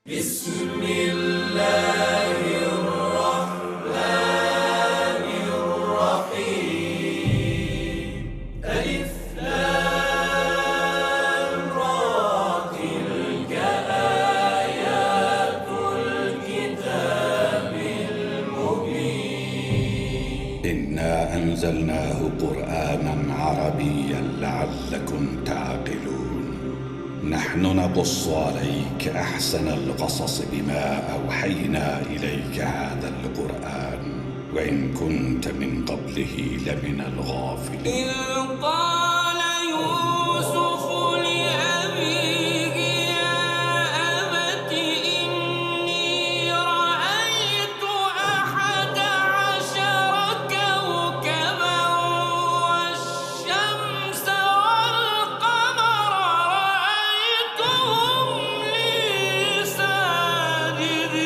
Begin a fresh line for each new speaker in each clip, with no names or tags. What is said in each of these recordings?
بسم الله الرحمن الرحيم ألف لام را تلك آيات الكتاب المبين إنا أنزلناه قرآنا عربيا لعلكم تعقلون نحن نقص عليك أحسن القصص بما أوحينا إليك هذا القرآن وإن كنت من قبله لمن الغافلين إذ قال يوسف لأبيه يا أبت إني رأيت 11 كوكبا والشمس والقمر رأيتهم لي ساجدين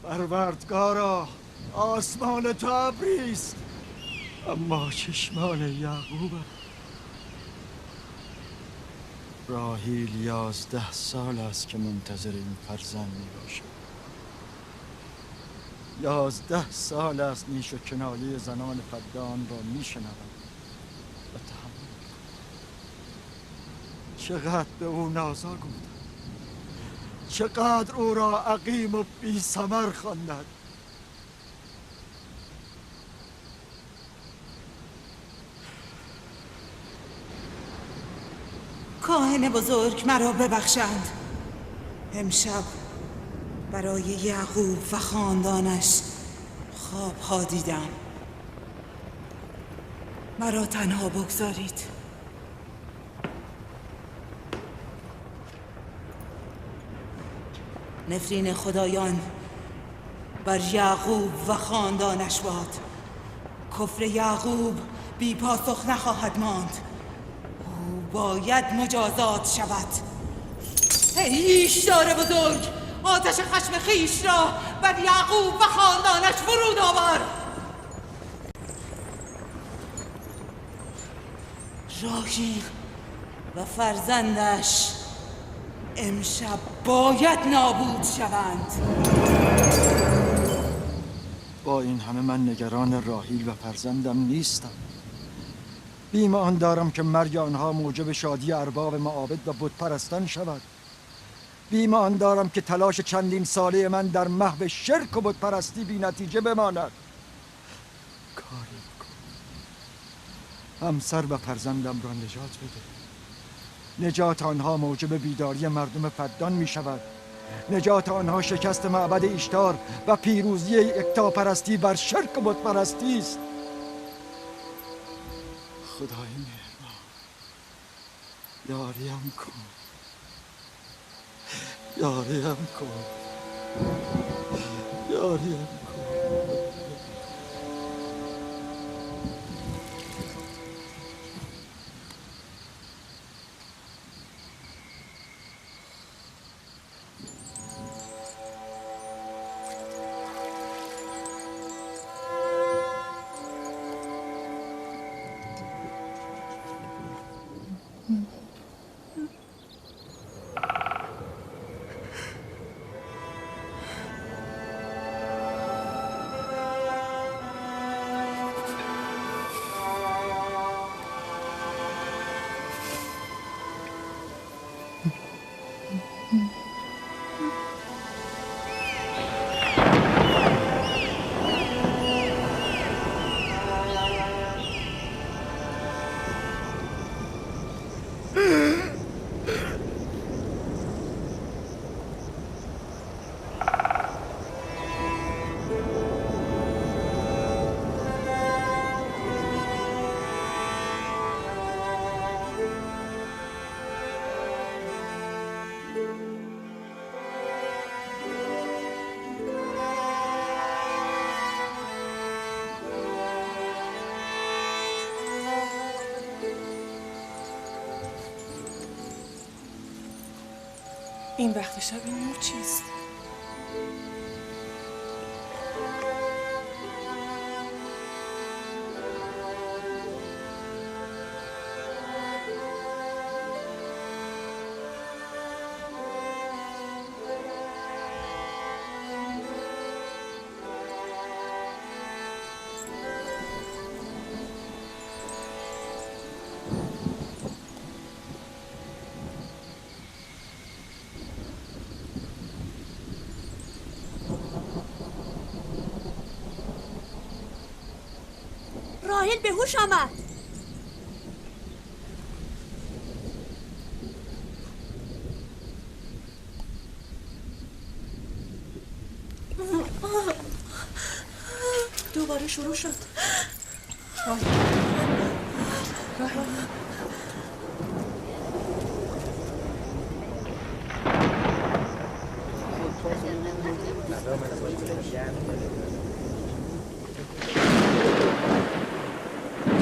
پروردگارا آسمان تو ابریست اما چشمان یعقوب راحیل 11 سال است که منتظر این فرزند می باشد. 11 سال است نیش و کنایه زنان فدان را می شنوم و تحمل می کنم. چقدر به او نازا گفتم، چقدر او را عقیم و بی ثمر خواندند.
کاهن بزرگ مرا ببخشند. امشب برای یعقوب و خاندانش خوابها دیدم. مرا تنها بگذارید. نفرین خدایان بر یعقوب و خاندانش باد. کفر یعقوب بی پاسخ نخواهد ماند. او باید مجازات شود. ایشدار بزرگ، آتش خشم خیش را بر یعقوب و خاندانش فرود آور. راحیل و فرزندش امشب باید نابود شوند.
با این همه من نگران راحیل و فرزندم نیستم. بیمان دارم که مرگ آنها موجب شادی ارباب معابد و بت پرستان شود. بیمان دارم که تلاش چندین ساله من در محو شرک و بت پرستی بی نتیجه بماند. کاری کن همسر و فرزندم را نجات بده. نجات آنها موجب بیداری مردم فدان می شود. نجات آنها شکست معبد ایشتار و پیروزی یکتاپرستی بر شرک و بت پرستی است. خدای مهربان یاریم کن، یاریم کن، یاریم کن.
این وقت شب این نور چیست؟
راحیل به هوش آمد. دوباره شروع شد.
راحیل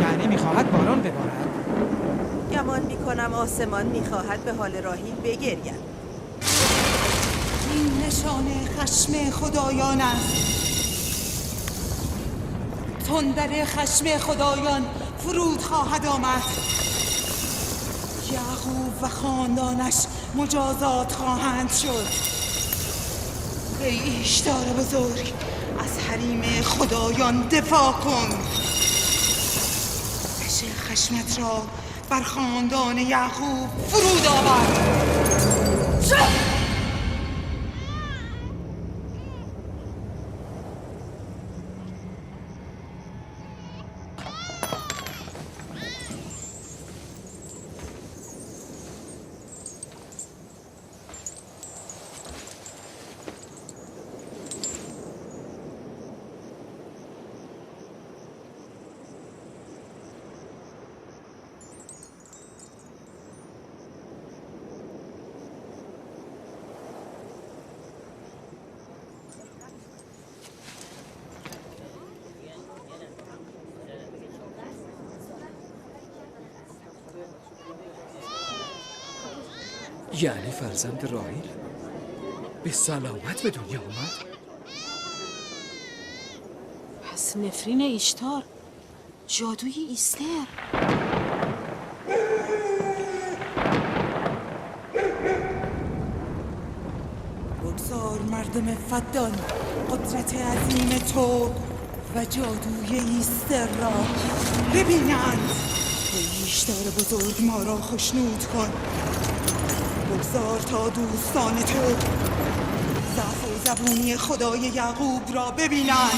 یعنی میخواهد باران ببارد؟
گمان میکنم آسمان میخواهد به حال راحیل بگرید.
این نشان خشم خدایان است. تندر خشم خدایان فرود خواهد آمد. یعقوب و خاندانش مجازات خواهند شد. ای ایشتار بزرگ، از حریم خدایان دفاع کن. آتش خشمت را بر خاندان یعقوب فرود آور.
یعنی فرزند راحیل به سلامت به دنیا آمد؟
پس نفرین ایشتار، جادوی ایستر.
بگذار مردم فدان قدرت عظیم تو و جادوی ایستر را ببینند. ای ایشتار بزرگ ما را خوشنود کن. بگذار تا دوستان تو ضعف و زبونی خدای یعقوب را ببینند.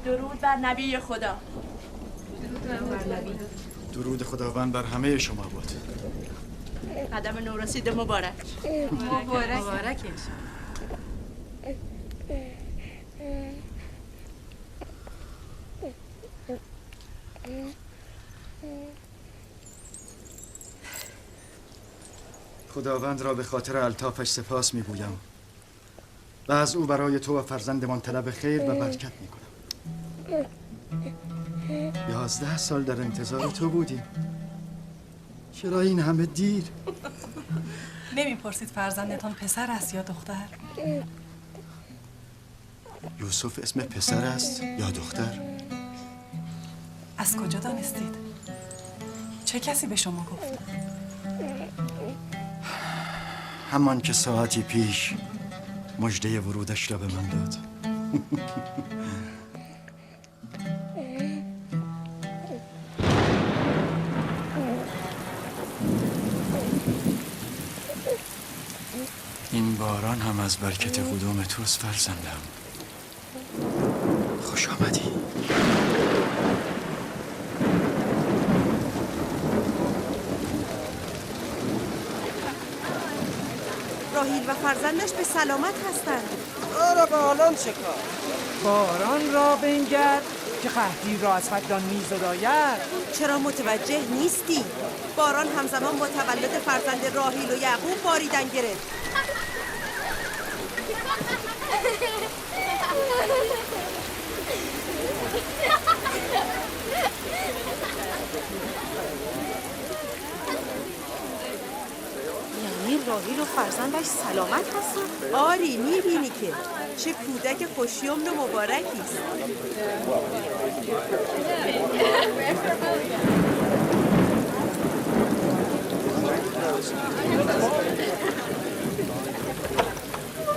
درود بر نبی خدا.
درود خداوند بر همه شما بود.
قدم نورسیده مبارک.
مبارک
خداوند را به خاطر الطافش سپاس میگویم و از او برای تو و فرزندمان طلب خیر و برکت میکنم. 11 سال در انتظار تو بودیم. چرا این همه دیر؟
نمیپرسید فرزندتان پسر است یا دختر؟
یوسف اسم پسر است یا دختر؟
از کجا دانستید؟ چه کسی به شما گفت؟
همان که ساعتی پیش مژده ورودش را به من داد. این باران هم از برکت قدوم توست فرزندم. خوش آمدی.
راهیل و فرزندش به سلامت هستند.
آره با الان چه کار؟ باران را بنگر که قحطی را از فدان میزداید.
چرا متوجه نیستی؟ باران همزمان با تولد فرزند راهیل و یعقوب باریدن گرفت.
یعنی راهیل و فرزندش سلامت هستن؟
آری میبینی که چه کودک خوشیمن و مبارکی است.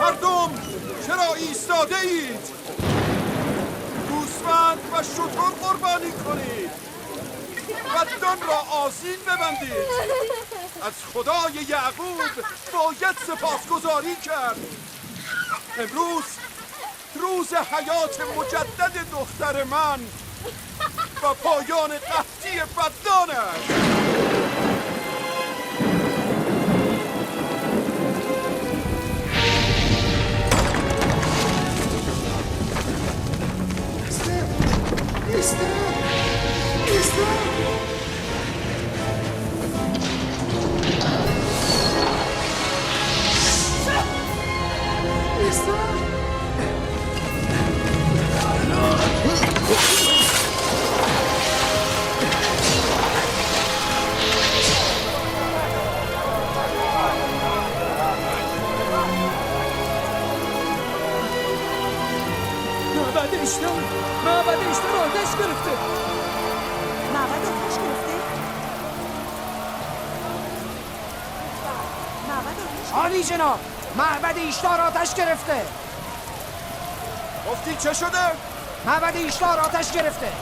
مردم چرا ایستاده اید؟ گوسفند و شتر قربانی کنید. فدان را آذین ببندید. از خدای یعقوب باید سپاسگزاری کرد. امروز روز حیات مجدد دختر من و پایان قحطی فدان است.
معبد اشتر آتش گرفته.
معبد آتش گرفته؟
عالی جناب، معبد ایشتار آتش گرفته.
گفتی چه شده؟
معبد ایشتار آتش گرفته.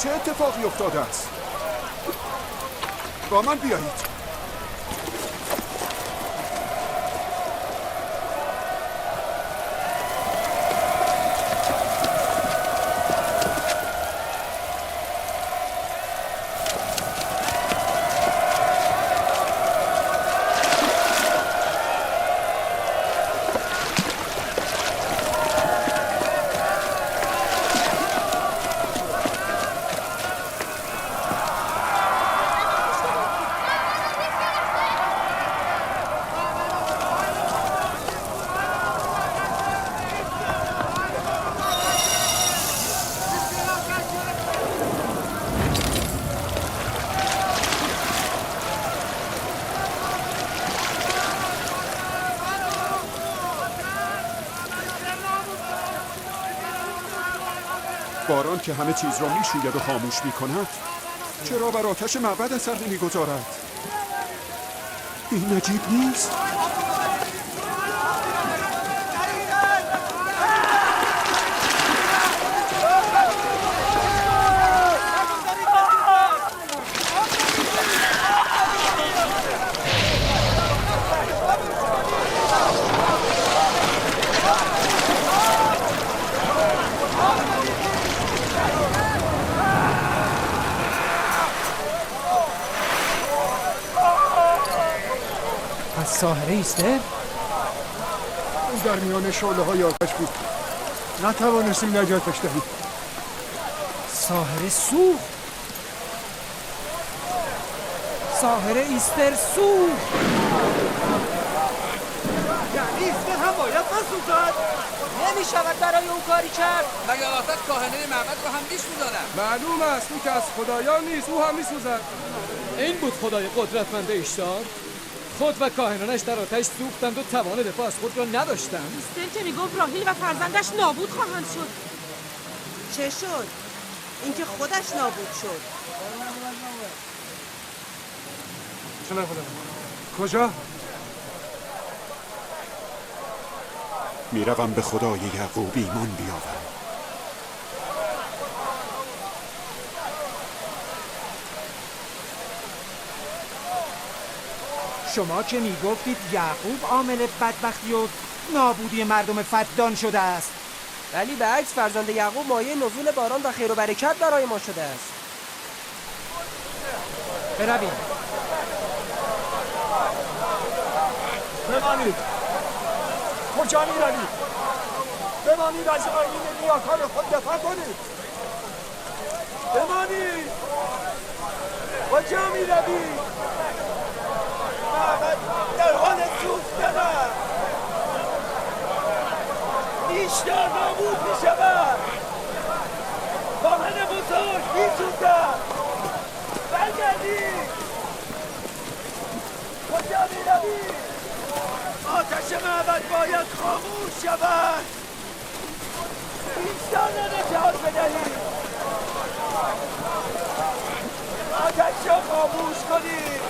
چه اتفاقی افتاده است؟ با من بیایید. باران که همه چیز را میشوید و خاموش میکند، چرا بر آتش معبد اثر نمیگذارد؟ این عجیب نیست؟
ساحره ایسته؟
اون در میان شعله های آتش بود، نتوانستیم نجاتش دهیم.
ساحره سوخت. ساحره ایستر سوخت.
یعنی ایستر هم باید بسوزد؟
نمیشود برای اون کاری کرد.
مگر آتش کاهنه معبد رو هم میسوزاند؟
معلوم است او که از خدایان نیست، او هم میسوزد. این بود خدای قدرتمند ایشتار. خود و کاهنانش در آتش سوختند و توان دفاع از خود را نداشتند.
ایستر که میگفت راهیل و فرزندش نابود خواهند شد.
چه شد؟ اینکه خودش نابود شد.
کجا؟
میروم به خدای یعقوب ایمان بیاورم.
شما که میگفتید یعقوب عامل بدبختی و نابودی مردم فدان شده است،
ولی به عکس فرزند یعقوب مایه نزول باران و خیر و برکت برای ما شده است.
بروید.
بمانید. کجا میروید؟ بمانید، از آیین نیاکان خود دفاع کنید. بمانید. کجا میروید؟ معبد در حال سوختن است. ایشتار نابود میشود. کاهن بزرگ میسوزد. برگردید. کجا میروید؟ آتش معبد باید خاموش شود. ایشتار را نجات بدهید. آتش را خاموش کنید.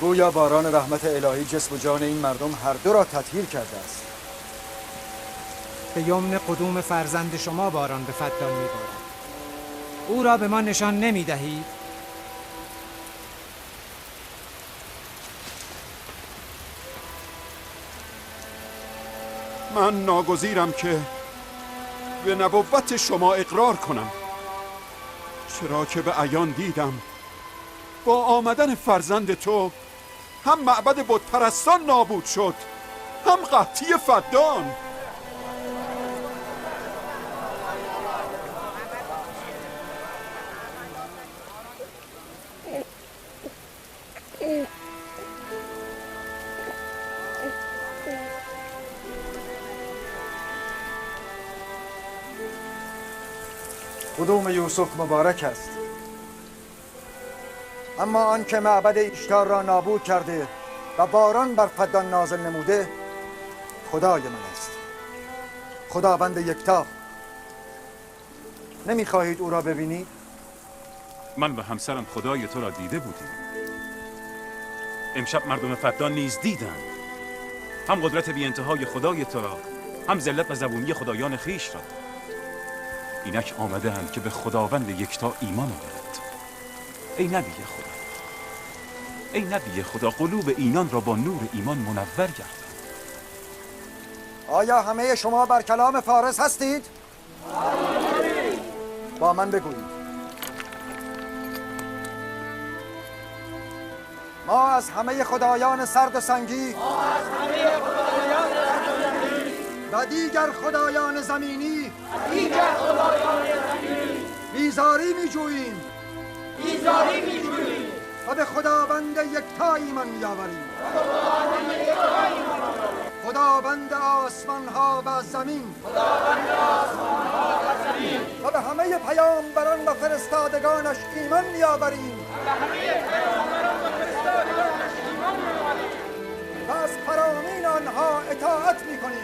گویا باران رحمت الهی جسم و جان این مردم هر دو را تطهیر کرده است.
به یمن قدوم فرزند شما باران به فدان می‌بارد. او را به ما نشان نمی‌دهید؟
من ناگزیرم که به نبوت شما اقرار کنم، چرا که به عیان دیدم با آمدن فرزند تو هم معبد بت پرستان نابود شد، هم قحطی فدان.
قدوم یوسف مبارک است، اما آن که معبد ایشتار را نابود کرده و باران بر فدان نازل نموده خدای من است، خداوند یکتا. نمیخواهید او را ببینید؟
من و همسرم خدای تو را دیده بودیم. امشب مردم فدان نیز دیدند، هم قدرت بی انتهای خدای تو را، هم ذلت و زبونی خدایان خیش را. اینک آمده اند که به خداوند یکتا ایمان آورند. ای نبی خدا، ای نبی خدا، قلوب اینان را با نور ایمان منور گردان.
آیا همه شما بر کلام فارس هستید؟ با من بگویید. ما از همه خدایان سرد و سنگی و دیگر خدایان زمینی بیزاری می جوییم و به خداوند یکتا ایمان می آوریم، خداوند آسمان ها و زمین و به همه پیامبران و فرستادگانش ایمان می آوریم و از فرامین آنها اطاعت می کنیم.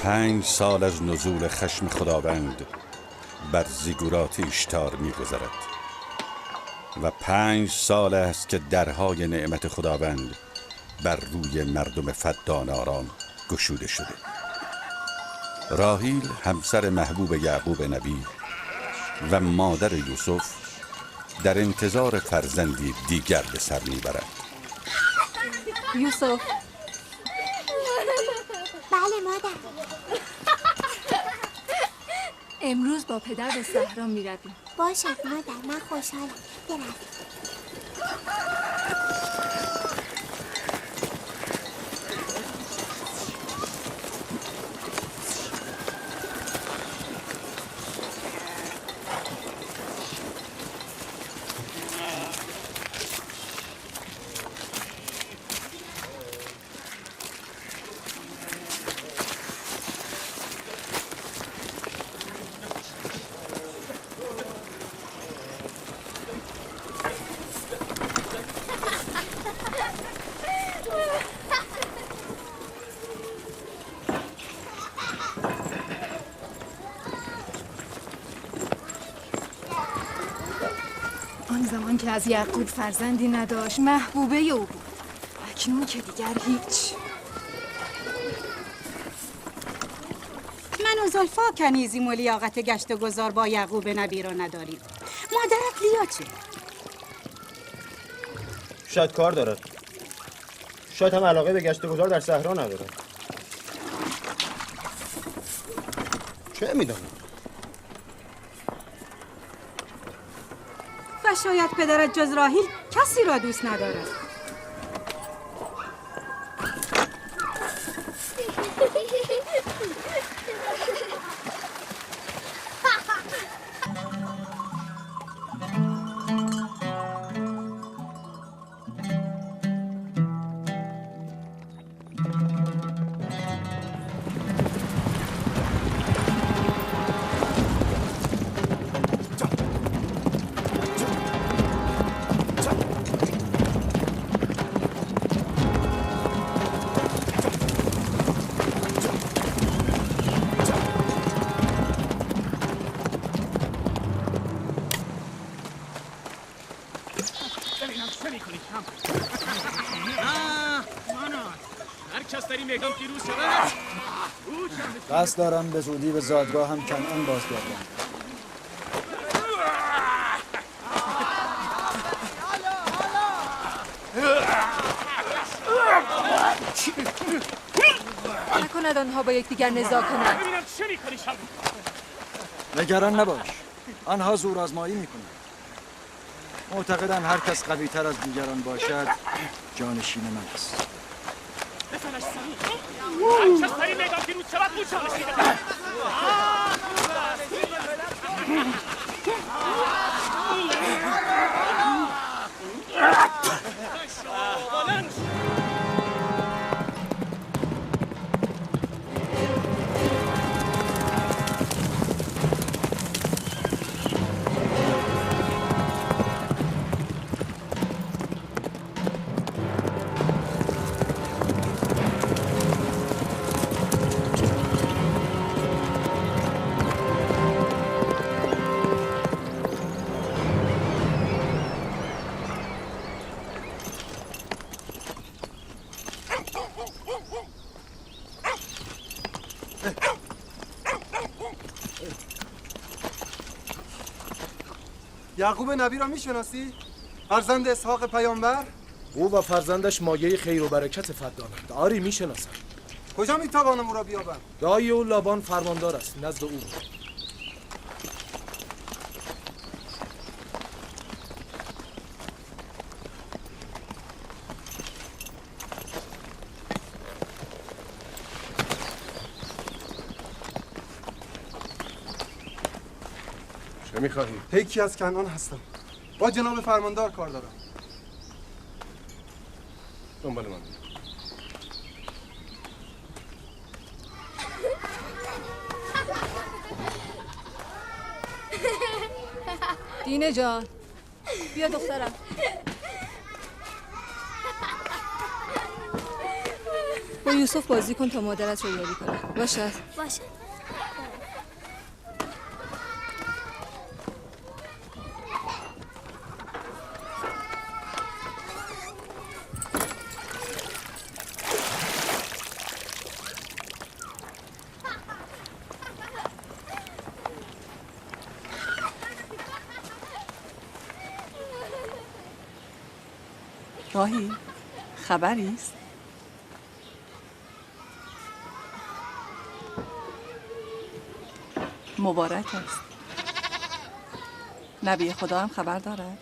پنج سال از نزول خشم خداوند بر زیگورات ایشتار می‌گذرد و 5 سال است که درهای نعمت خداوند بر روی مردم فدان آرام گشوده شده. راحیل همسر محبوب یعقوب نبی و مادر یوسف در انتظار فرزندی دیگر به سر میبرد.
یوسف.
بله مادر.
امروز با پدر به صحرا میرویم.
باشد مادر، من خوشحالم. برویم.
آن زمان که از یعقوب فرزندی نداشت محبوبه او بود، اکنون که دیگر هیچ.
من و زلفا کنیزیم و لیاقت گشت و گذار با یعقوب نبی را نداریم. مادرت لیا چه؟
شاید کار دارد، شاید هم علاقه به گشت و گذار در صحرا ندارد. چه میدانم؟
و شاید پدرت جز راحیل کسی را دوست ندارد.
کس میگم پیروز شود.
قصد دارم به زودی به زادگاه هم کنعان بازگردم.
نکند آنها با یکدیگر نزاع کنند.
ببینم چه میکنی شب.
نگران نباش، آنها زور آزمایی میکنند. معتقدن هر کس قوی تر از دیگران باشد جانشین من است.
بزنش سریع. هر کس سریع میگم پیروز شود او جانشین من.
یعقوب نبی را میشناسی؟ فرزند اسحاق پیامبر؟
او و فرزندش مایه خیر و برکت فدانند. آری میشناسم.
کجا میتوانم او را بیابم؟
دایی او لابان فرماندار است، نزد او.
چه میخواهی؟ پیکی از کنعان هستم. با جناب فرماندار کار دارم. دنبال من.
دینه جان بیا دخترم. با یوسف بازی کن تا مادرت رو یاری کنه. باشد؟
باشه.
راهی خبری است؟ مبارک است. نبی خدا هم خبر دارد؟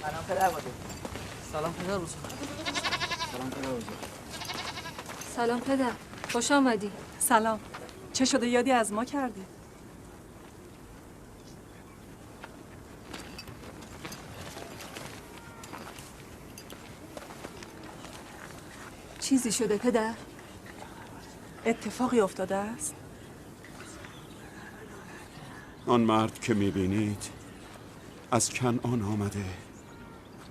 سلام پدر بزرگ.
سلام پدر بزرگ.
سلام پدر بزرگ.
سلام پدر، خوش آمدی.
سلام. چه شده یادی از ما کردی؟
چیزی شده پدر؟
اتفاقی افتاده است؟
آن مرد که میبینید از کنعان آمده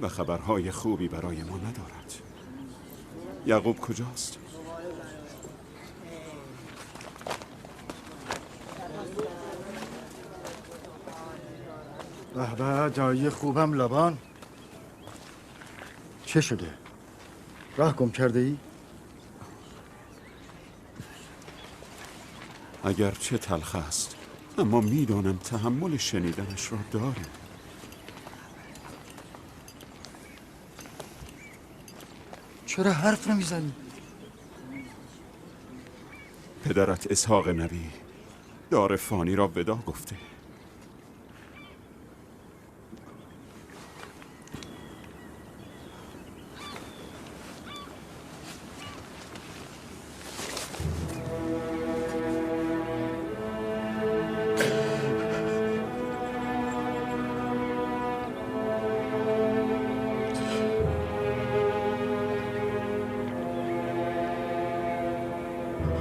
و خبرهای خوبی برای ما ندارد. یعقوب کجاست؟
به به دایی خوبم لابان. چه شده؟ راه گم کرده ای؟
اگر چه تلخ است اما میدانم تحمل شنیدنش را داریم.
چرا حرف نمیزنی؟
پدرت اسحاق نبی دار فانی را ودا گفته.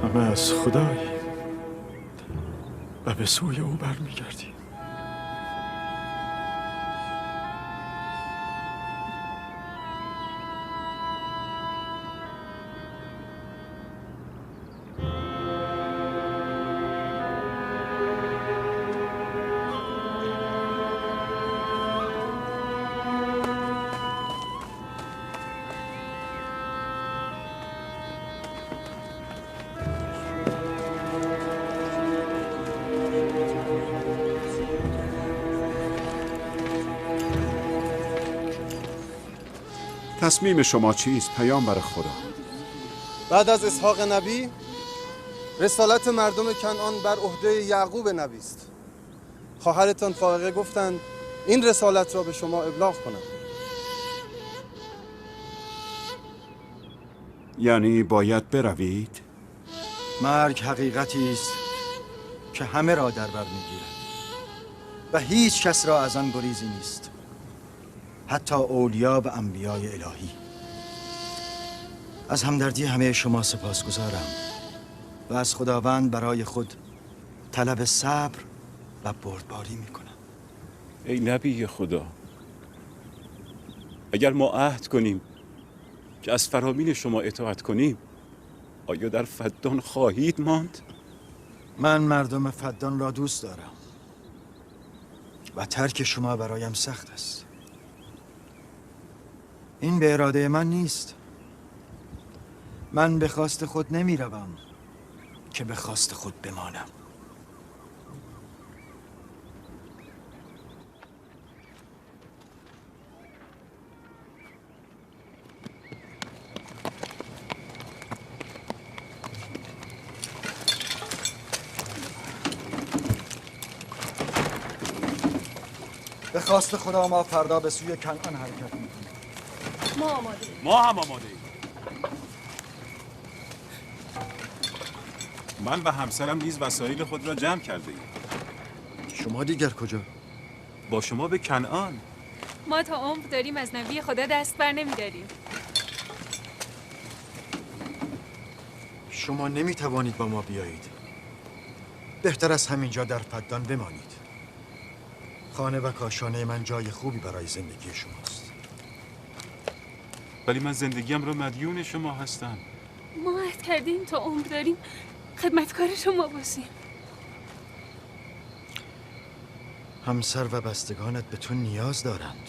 همه از خدایی و به سوی او برمیگردیم.
تصمیم شما چیست پیامبر خدا؟
بعد از اسحاق نبی رسالت مردم کنعان بر عهده یعقوب نبی است. خواهرتان فائقه گفتند این رسالت را به شما ابلاغ کنم.
یعنی باید بروید؟
مرگ حقیقتی است که همه را در بر میگیرد و هیچ کس را از آن گریزی نیست، حتی اولیا و انبیای الهی. از همدردی همه شما سپاسگزارم و از خداوند برای خود طلب صبر و بردباری میکنم.
ای نبی خدا، اگر ما عهد کنیم که از فرامین شما اطاعت کنیم، آیا در فدان خواهید ماند؟
من مردم فدان را دوست دارم و ترک شما برایم سخت است. این به اراده من نیست. من به خواست خود نمی روم که به خواست خود بمانم. به خواست خدا ما فردا به سوی کنعان حرکت میکنیم.
ما آماده.
ما هم آماده ایم. من و همسرم نیز وسایل خود را جمع کرده ایم.
شما دیگر کجا؟
با شما به کنعان.
ما تا عمر داریم از نبی خدا دست بر نمیداریم.
شما نمیتوانید با ما بیایید. بهتر از همینجا در فدان بمانید. خانه و کاشانه من جای خوبی برای زندگی شماست.
ولی من زندگیم رو مدیون شما هستم.
ما عهد کردیم تا عمر داریم خدمتکار شما باشیم.
همسر و بستگانت به تو نیاز دارند.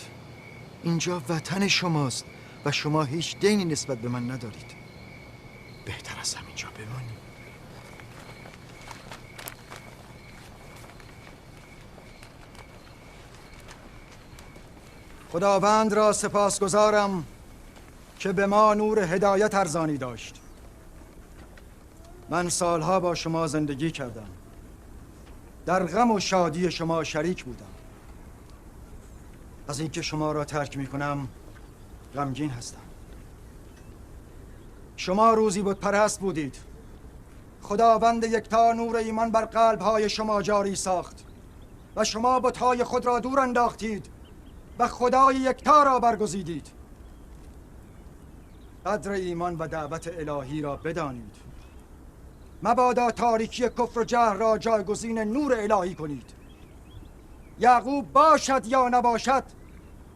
اینجا وطن شماست و شما هیچ دینی نسبت به من ندارید. بهتر از همینجا بمانید. خداوند را سپاسگزارم که به ما نور هدایت ارزانی داشت. من سالها با شما زندگی کردم. در غم و شادی شما شریک بودم. از اینکه شما را ترک می کنم غمگین هستم. شما روزی بت پرست بودید. خداوند یکتا نور ایمان بر قلب‌های شما جاری ساخت و شما بت‌های خود را دور انداختید و خدای یکتا را برگزیدید. قدر ایمان و دعوت الهی را بدانید. مبادا تاریکی کفر و جهل را جایگزین نور الهی کنید. یعقوب باشد یا نباشد،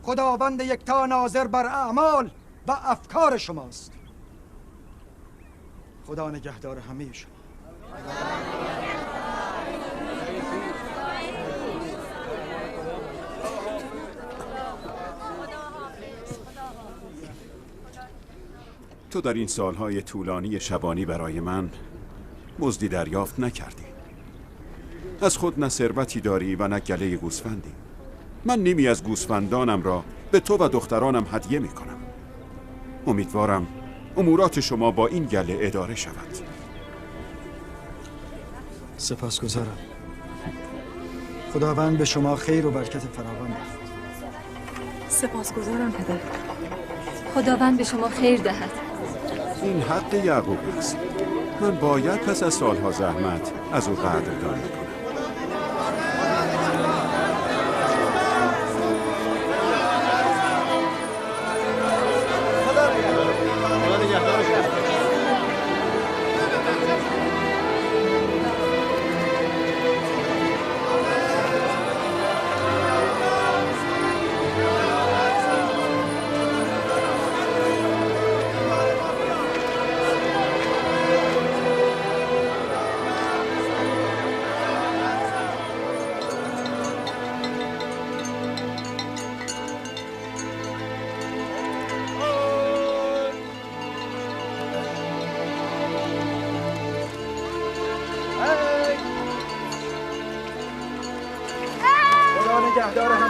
خداوند یکتا ناظر بر اعمال و افکار شماست. خدا نگهدار همه شما.
تو در این سالهای طولانی شبانی برای من مزدی دریافت نکردی. از خود نه ثروتی داری و نه گله گوسفندی. من نیمی از گوسفندانم را به تو و دخترانم هدیه می کنم. امیدوارم امورات شما با این گله اداره شود.
سپاسگزارم. خداوند به شما خیر و برکت فراوان دهد.
سپاسگزارم پدر.
خداوند به شما خیر دهد.
این حق یعقوب است. من باید پس از سالها زحمت از او قدردانی کنم.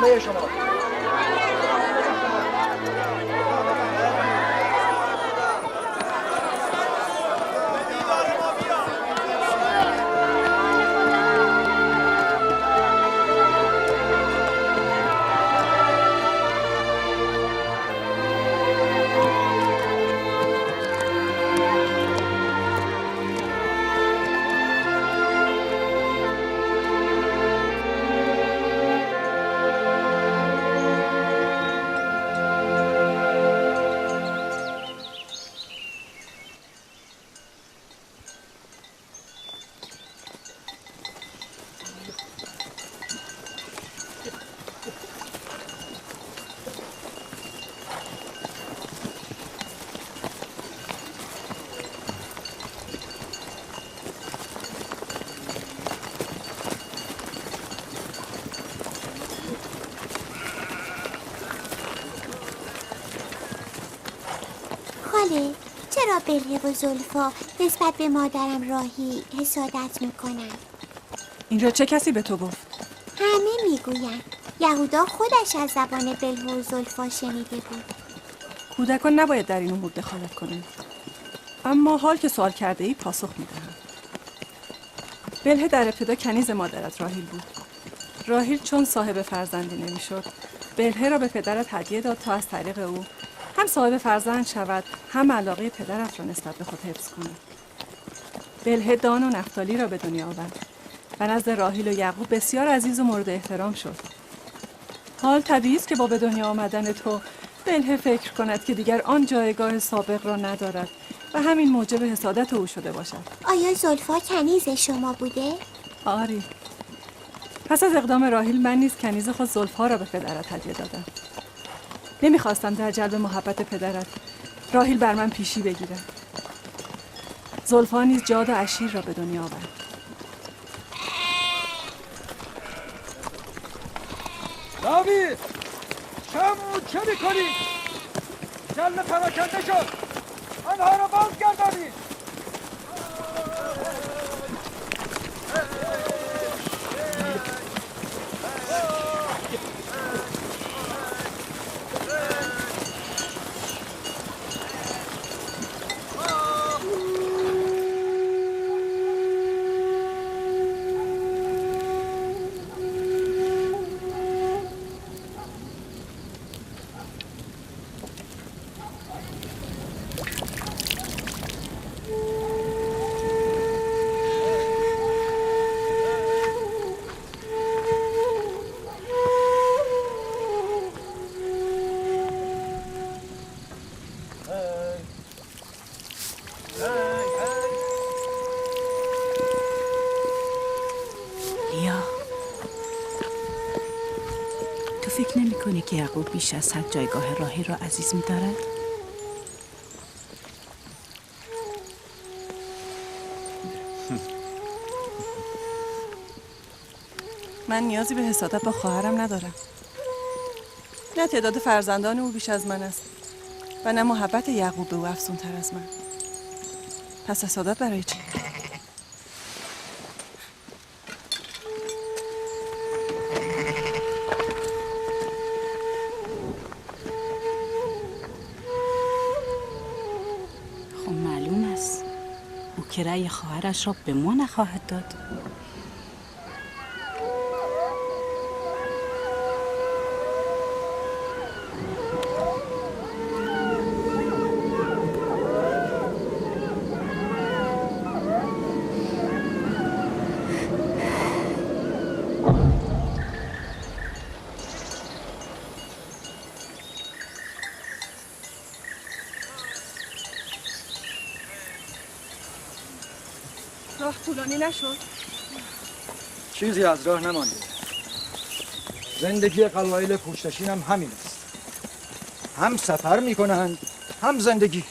همه شما.
خاله، چرا بلهه و زلفا نسبت به مادرم راهی حسادت میکنن؟
اینجا چه کسی به تو گفت؟
همه میگوین یهودا خودش از زبان بلهه و زلفا شنیده بود.
کودکان نباید در این امور دخالت کنند. اما حال که سوال کرده ای پاسخ میدهم. بلهه در ابتدا کنیز مادرت راهیل بود. راهیل چون صاحب فرزندی نمیشد، بلهه را به پدرت هدیه داد تا از طریق او هم صاحب فرزند شود، هم علاقه پدرت را نسبت به خود حفظ کند. بلهه دان و نفتالی را به دنیا آورد و نزد راهیل و یعقوب بسیار عزیز و مورد احترام شد. حال طبیعی است که با به دنیا آمدن تو بلهه فکر کند که دیگر آن جایگاه سابق را ندارد و همین موجب حسادت او شده باشد.
آیا زلفا کنیز شما بوده؟
آری. پس از اقدام راهیل من نیز کنیز خود زلفا را به پدرت هدیه دادم. نمیخواستم در جلب محبت پدرت راهیل بر من پیشی بگیرد. زلفا نیز جاد و عشیر را به دنیا آورد.
راوی شمو چه میکنی؟ جل پراکنده شد، آنها را بازگردانید.
فکر نمی کنی که یعقوب بیش از حد جایگاه راهیل را عزیز می دارد؟
من نیازی به حسادت با خواهرم ندارم. نه تعداد فرزندان او بیش از من است و نه محبت یعقوب به او افزون‌تر از من. پس حسادت برای چی؟
خب معلوم است او که رأی خواهرش را به ما نخواهد داد.
راه طولانی نشد؟
چیزی از راه نمانده. زندگی قبایل پشتشین هم همین است. هم سفر میکنند هم زندگی.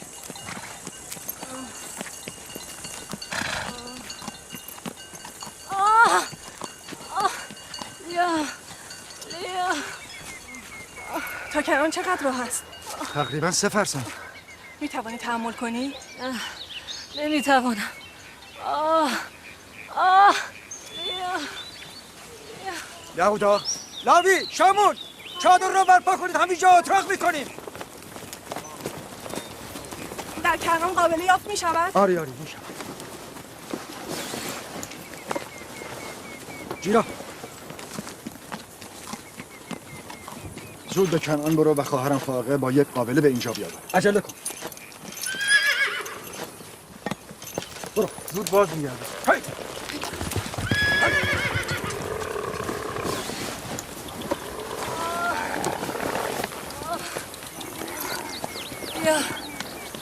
لیا تا کنان چقدر راه است؟
تقریبا 3 فرسنگ.
میتوانی تحمل کنی؟
نمیتوانم. لیا
یهودا لاوی، شامون، چادر رو برپا کنید، همینجا اتراق میکنیم.
در کرمان قابلی یافت میشود؟
آری میشود. جیرا زود به کنعان برو و خواهرم فاقه با یک قابله به اینجا بیاد. عجله کن. برو زود باز میگرده.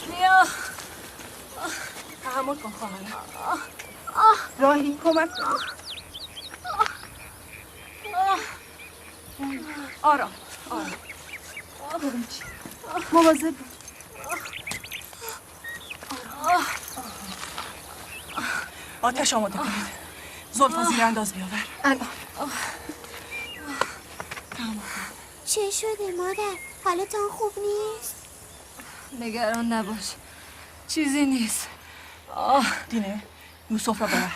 بیا تحمل کن خواهرم. راهی کمک کن. آرام مواظب بود. آتش آماده کنید. زلفا زیر انداز بیاور. الان
چه شده مادر؟ حالتان خوب نیست؟
نگران نباش، چیزی نیست.
دینه یوسف را ببر.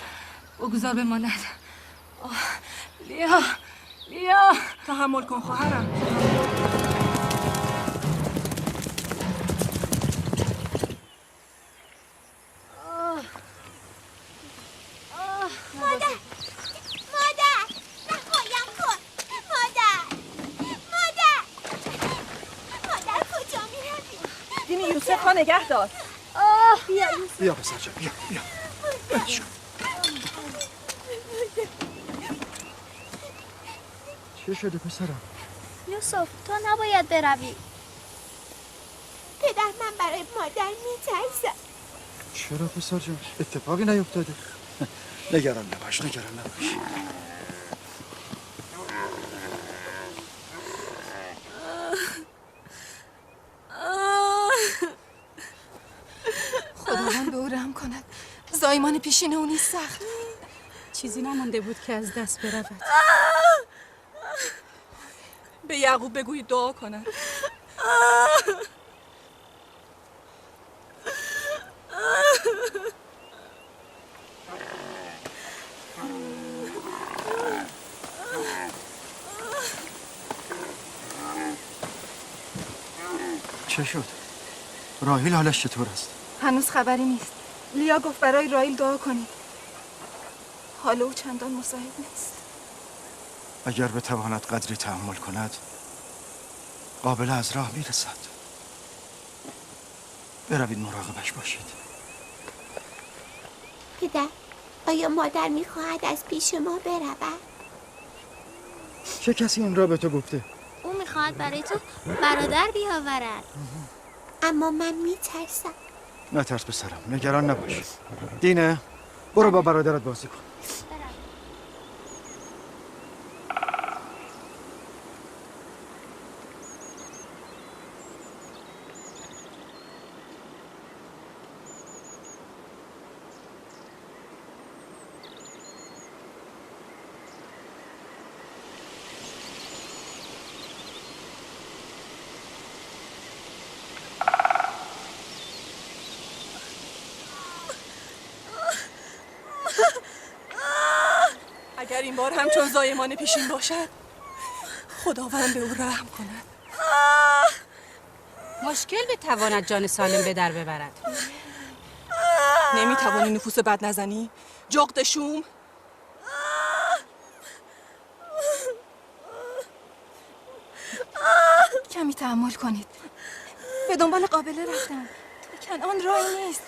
بگذار بماند. لیا
تحمل کن خواهرم.
مادر رهایم کن. مادر کجا میروی؟
دینی یوسف را نگه دار.
بیا یوسف.
بیا پسر جان بیا. چه شده پسرم؟
یوسف تو نباید بروی. پدر من برای مادر میترسم.
چرا پسر جان؟ اتفاقی نیفتاده؟ نگران نباش.
خداوند به او رحم کند. زایمان پیشین او نیست سخت.
چیزی نمانده بود که از دست برود.
به یعقوب بگویید دعا کند.
چه شد؟ راهیل حالش چطور است؟
هنوز خبری نیست. لیا گفت برای راهیل دعا کنید. حال او چندان مساعد نیست.
اگر بتواند قدری تحمل کند قابل از راه میرسد. بروید مراقبش باشید.
پدر آیا مادر میخواهد از پیش ما برود؟
چه کسی این را به تو گفته؟
او میخواهد برای تو برادر بیاورد. اما من میترسم.
نترس پسرم، نگران نباش. دینه برو با برادرت بازی کن.
اگر این بار همچون زایمان پیشین باشد خداوند به او رحم کند.
مشکل بتواند جان سالم به در ببرد.
نمیتوانی نفوس بد نزنی؟ جغد شوم؟
کمی تحمل کنید. به دنبال قابله رفتم. تو کنعان راهی نیست.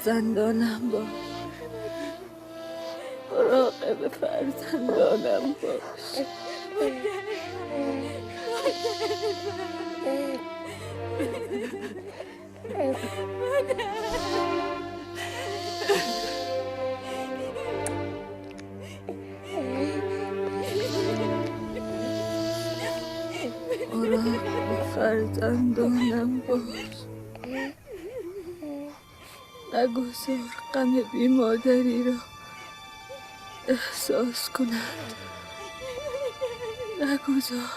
فرزندانم باش. مراقب فرزندانم باش. مراقب فرزندانم باش. نگذار غم بی مادری را احساس کنند. نگذار.